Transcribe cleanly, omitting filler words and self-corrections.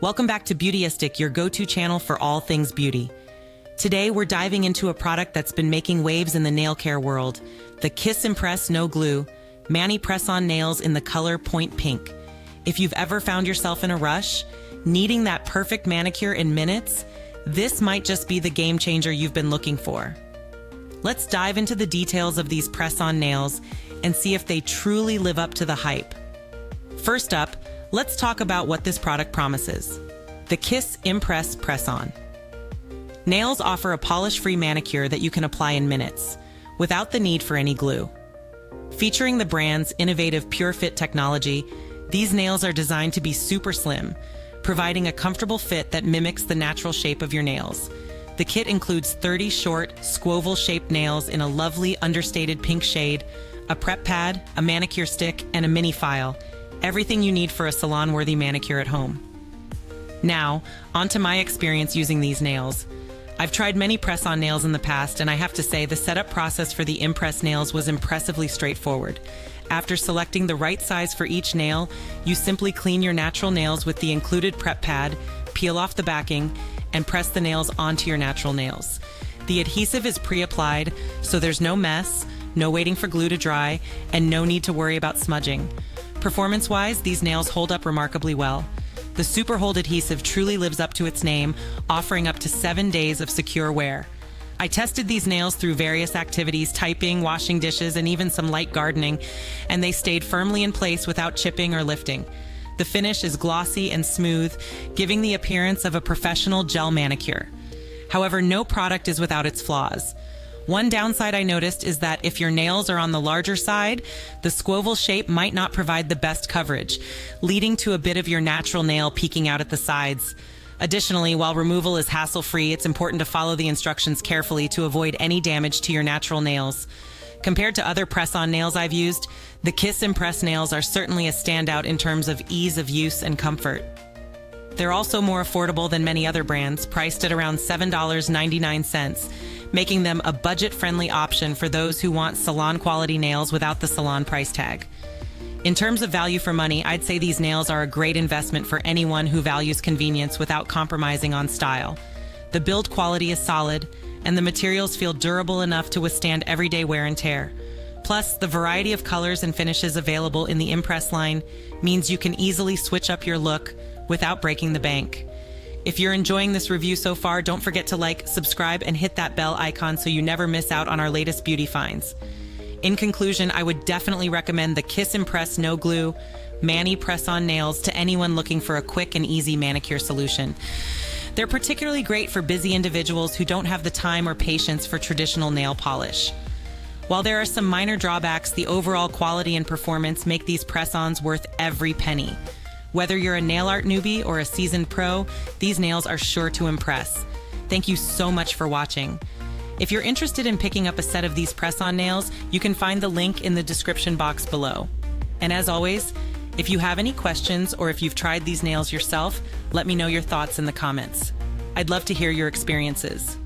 Welcome back to Beautyistic, your go-to channel for all things beauty. Today, we're diving into a product that's been making waves in the nail care world, the imPRESS No Glue Mani Press-On Nails in the color Point Pink. If you've ever found yourself in a rush, needing that perfect manicure in minutes, this might just be the game changer you've been looking for. Let's dive into the details of these press-on nails and see if they truly live up to the hype. First up, let's talk about what this product promises. The imPRESS Press-On. Nails offer a polish-free manicure that you can apply in minutes, without the need for any glue. Featuring the brand's innovative PureFit Technology, these nails are designed to be super slim, providing a comfortable fit that mimics the natural shape of your nails. The kit includes 30 short, squoval-shaped nails in a lovely, understated pink shade, a prep pad, a manicure stick, and a mini file. Everything you need for a salon-worthy manicure at home. Now, onto my experience using these nails. I've tried many press-on nails in the past, and I have to say the setup process for the imPRESS nails was impressively straightforward. After selecting the right size for each nail, you simply clean your natural nails with the included prep pad, peel off the backing, and press the nails onto your natural nails. The adhesive is pre-applied, so there's no mess, no waiting for glue to dry, and no need to worry about smudging. Performance-wise, these nails hold up remarkably well. The Super Hold adhesive truly lives up to its name, offering up to 7 days of secure wear. I tested these nails through various activities, typing, washing dishes, and even some light gardening, and they stayed firmly in place without chipping or lifting. The finish is glossy and smooth, giving the appearance of a professional gel manicure. However, no product is without its flaws. One downside I noticed is that if your nails are on the larger side, the squoval shape might not provide the best coverage, leading to a bit of your natural nail peeking out at the sides. Additionally, while removal is hassle-free, it's important to follow the instructions carefully to avoid any damage to your natural nails. Compared to other press-on nails I've used, the imPRESS nails are certainly a standout in terms of ease of use and comfort. They're also more affordable than many other brands, priced at around $7.99, making them a budget-friendly option for those who want salon-quality nails without the salon price tag. In terms of value for money, I'd say these nails are a great investment for anyone who values convenience without compromising on style. The build quality is solid, and the materials feel durable enough to withstand everyday wear and tear. Plus, the variety of colors and finishes available in the imPRESS line means you can easily switch up your look without breaking the bank. If you're enjoying this review so far, don't forget to like, subscribe, and hit that bell icon so you never miss out on our latest beauty finds. In conclusion, I would definitely recommend the imPRESS No Glue Mani Press-On Nails to anyone looking for a quick and easy manicure solution. They're particularly great for busy individuals who don't have the time or patience for traditional nail polish. While there are some minor drawbacks, the overall quality and performance make these press-ons worth every penny. Whether you're a nail art newbie or a seasoned pro, these nails are sure to impress. Thank you so much for watching. If you're interested in picking up a set of these press-on nails, you can find the link in the description box below. And as always, if you have any questions or if you've tried these nails yourself, let me know your thoughts in the comments. I'd love to hear your experiences.